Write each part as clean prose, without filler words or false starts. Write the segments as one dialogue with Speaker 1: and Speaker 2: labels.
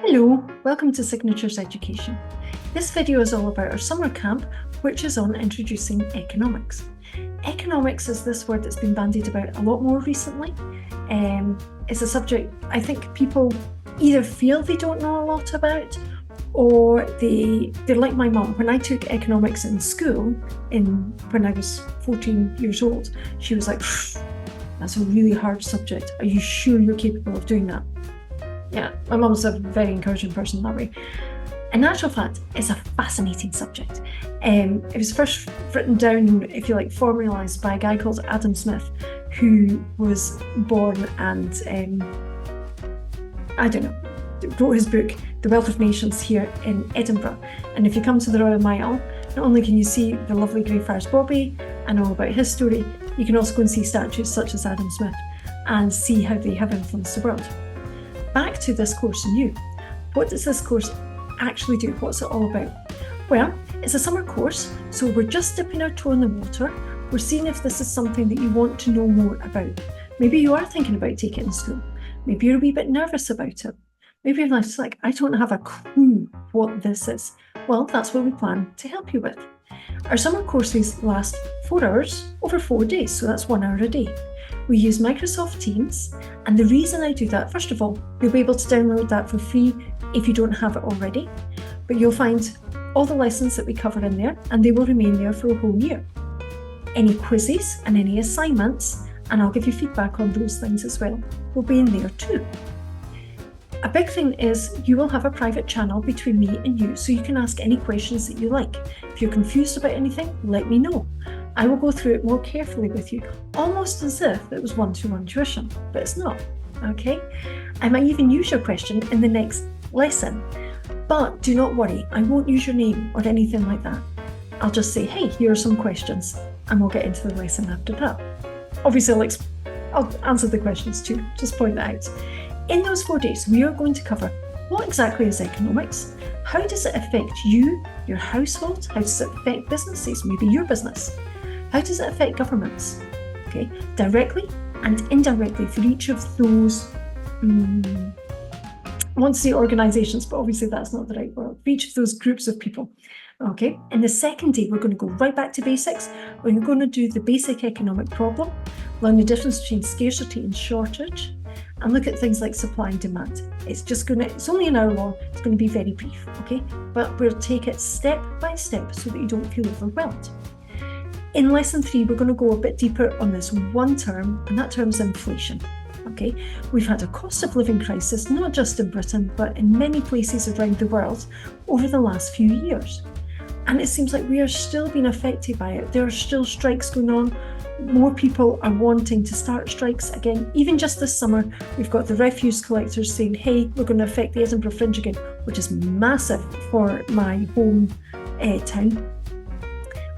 Speaker 1: Hello, welcome to Signatures Education. This video is all about our summer camp, which is on introducing economics. Economics is this word that's been bandied about a lot more recently. It's a subject I think people either feel they don't know a lot about, or they're like my mum. When I took economics in school when I was 14 years old, she was like, that's a really hard subject. Are you sure you're capable of doing that? Yeah, my mum's a very encouraging person that way. In actual fact, it's a fascinating subject. It was first written down, if you like, formalised by a guy called Adam Smith, who was born and, wrote his book, The Wealth of Nations, here in Edinburgh. And if you come to the Royal Mile, not only can you see the lovely Greyfriars Bobby and all about his story, you can also go and see statues such as Adam Smith and see how they have influenced the world. Back to this course anew. What does this course actually do? What's it all about? Well, it's a summer course, so we're just dipping our toe in the water. We're seeing if this is something that you want to know more about. Maybe you are thinking about taking it in school. Maybe you're a wee bit nervous about it. Maybe you're just like, I don't have a clue what this is. Well, that's what we plan to help you with. Our summer courses last 4 hours over 4 days, so that's 1 hour a day. We use Microsoft Teams, and the reason I do that, first of all, you'll be able to download that for free if you don't have it already, but you'll find all the lessons that we cover in there, and they will remain there for a whole year. Any quizzes and any assignments, and I'll give you feedback on those things as well, will be in there too. A big thing is you will have a private channel between me and you, so you can ask any questions that you like. If you're confused about anything, let me know. I will go through it more carefully with you, almost as if it was one-to-one tuition, but it's not, okay? I might even use your question in the next lesson, but do not worry, I won't use your name or anything like that. I'll just say, hey, here are some questions, and we'll get into the lesson after that. Obviously, I'll answer the questions too, just point that out. In those 4 days, we are going to cover what exactly is economics, how does it affect you, your household, how does it affect businesses, maybe your business, how does it affect governments, okay, directly and indirectly for each of those, I want to say organisations, but obviously that's not the right word, for each of those groups of people, okay. In the second day, we're going to go right back to basics. We're going to do the basic economic problem, learn the difference between scarcity and shortage, and look at things like supply and demand. It's only an hour long, it's going to be very brief, okay? But we'll take it step by step so that you don't feel overwhelmed. In lesson 3, we're going to go a bit deeper on this one term, and that term is inflation, okay? We've had a cost of living crisis, not just in Britain, but in many places around the world over the last few years. And it seems like we are still being affected by it. There are still strikes going on. More people are wanting to start strikes again. Even just this summer, we've got the refuse collectors saying, hey, we're going to affect the Edinburgh Fringe again, which is massive for my home town.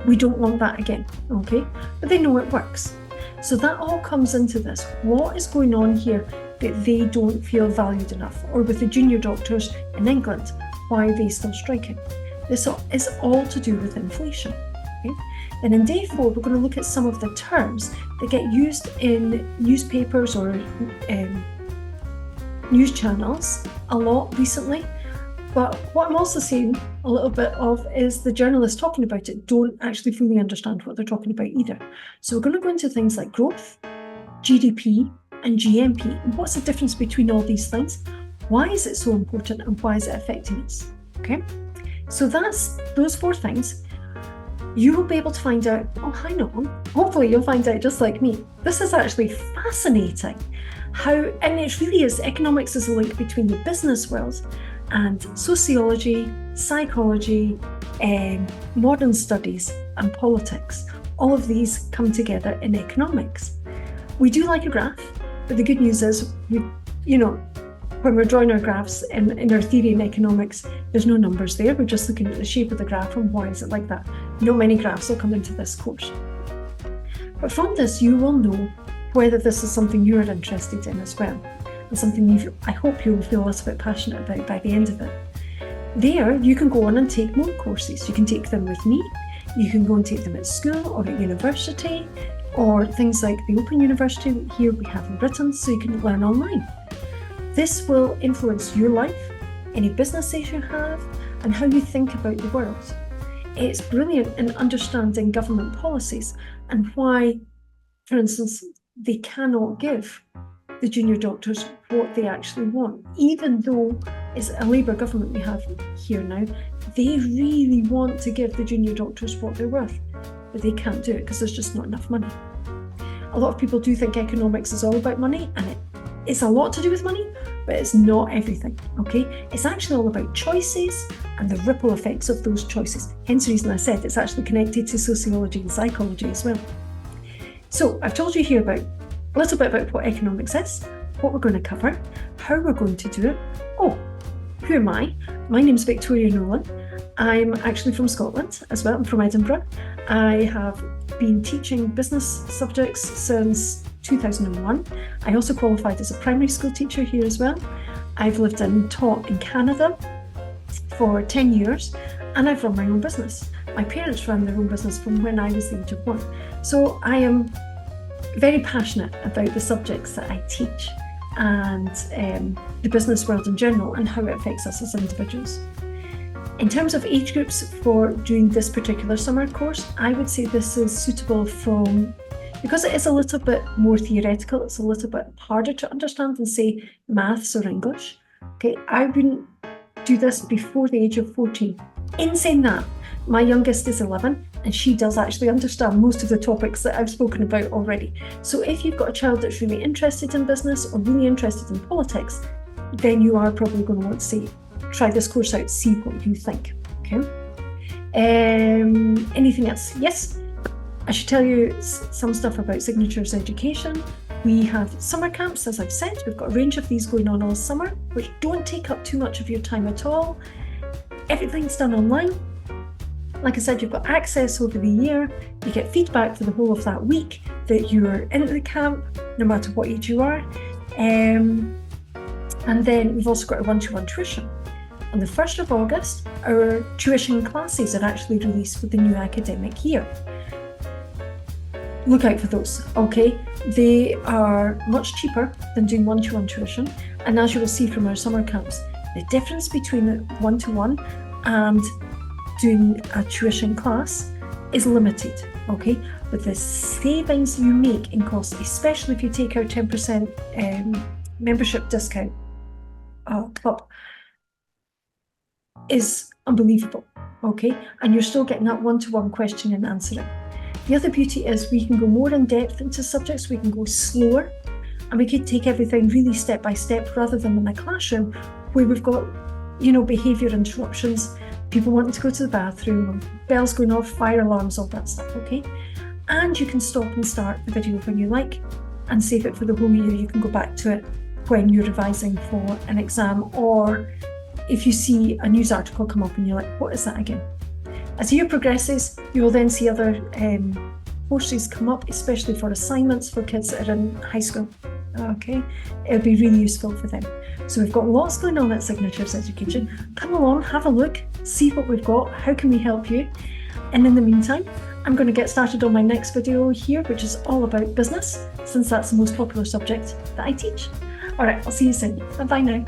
Speaker 1: We don't want that again, okay? But they know it works. So that all comes into this. What is going on here that they don't feel valued enough? Or with the junior doctors in England, why are they still striking? This is all to do with inflation, okay? Then in day 4, we're going to look at some of the terms that get used in newspapers or news channels a lot recently. But what I'm also seeing a little bit of is the journalists talking about it don't actually fully understand what they're talking about either. So we're going to go into things like growth, GDP, and GMP. And what's the difference between all these things? Why is it so important and why is it affecting us? Okay, so that's those 4 things. You will be able to find out, oh, hang on, hopefully you'll find out just like me. This is actually fascinating. And it really is, economics is a link between the business world and sociology, psychology, modern studies and politics. All of these come together in economics. We do like a graph, but the good news is, when we're drawing our graphs in our theory in economics, there's no numbers there. We're just looking at the shape of the graph and why is it like that. Not many graphs will come into this course. But from this, you will know whether this is something you're interested in as well, and something I hope you'll feel a little bit passionate about by the end of it. There, you can go on and take more courses. You can take them with me. You can go and take them at school or at university, or things like the Open University here we have in Britain, so you can learn online. This will influence your life, any businesses you have, and how you think about the world. It's brilliant in understanding government policies and why, for instance, they cannot give the junior doctors what they actually want. Even though it's a Labour government we have here now, they really want to give the junior doctors what they're worth, but they can't do it because there's just not enough money. A lot of people do think economics is all about money, and it's a lot to do with money, but it's not everything, okay? It's actually all about choices and the ripple effects of those choices. Hence the reason I said it's actually connected to sociology and psychology as well. So I've told you here about a little bit about what economics is, what we're going to cover, how we're going to do it. Oh, who am I? My name's Victoria Nolan. I'm actually from Scotland as well. I'm from Edinburgh. I have been teaching business subjects since 2001. I also qualified as a primary school teacher here as well. I've lived and taught in Canada for 10 years, and I've run my own business. My parents ran their own business from when I was the age of 1. So I am very passionate about the subjects that I teach and the business world in general and how it affects us as individuals. In terms of age groups for doing this particular summer course, I would say this is suitable because it is a little bit more theoretical, it's a little bit harder to understand than, say, maths or English. Okay, I wouldn't do this before the age of 14. In saying that, my youngest is 11 and she does actually understand most of the topics that I've spoken about already. So if you've got a child that's really interested in business or really interested in politics, then you are probably going to want to say, try this course out, see what you think. Okay. Anything else? Yes, I should tell you some stuff about Signatures Education. We have summer camps, as I've said. We've got a range of these going on all summer, which don't take up too much of your time at all. Everything's done online. Like I said, you've got access over the year. You get feedback for the whole of that week that you're in the camp, no matter what age you are. And then we've also got a one-to-one tuition. On the 1st of August, our tuition classes are actually released for the new academic year. Look out for those, okay? They are much cheaper than doing one-to-one tuition. And as you will see from our summer camps, the difference between one-to-one and doing a tuition class is limited, okay? But the savings you make in costs, especially if you take our 10% membership discount club, is unbelievable, okay? And you're still getting that one-to-one question and answering. The other beauty is we can go more in depth into subjects, we can go slower, and we can take everything really step by step rather than in a classroom where we've got, behaviour interruptions, people wanting to go to the bathroom, bells going off, fire alarms, all that stuff, okay? And you can stop and start the video when you like and save it for the whole year. You can go back to it when you're revising for an exam, or if you see a news article come up and you're like, what is that again? As the year progresses, you will then see other courses come up, especially for assignments for kids that are in high school. Okay, it'll be really useful for them. So we've got lots going on at Signatures Education. Come along, have a look, see what we've got, how can we help you? And in the meantime, I'm going to get started on my next video here, which is all about business, since that's the most popular subject that I teach. All right, I'll see you soon. Bye-bye now.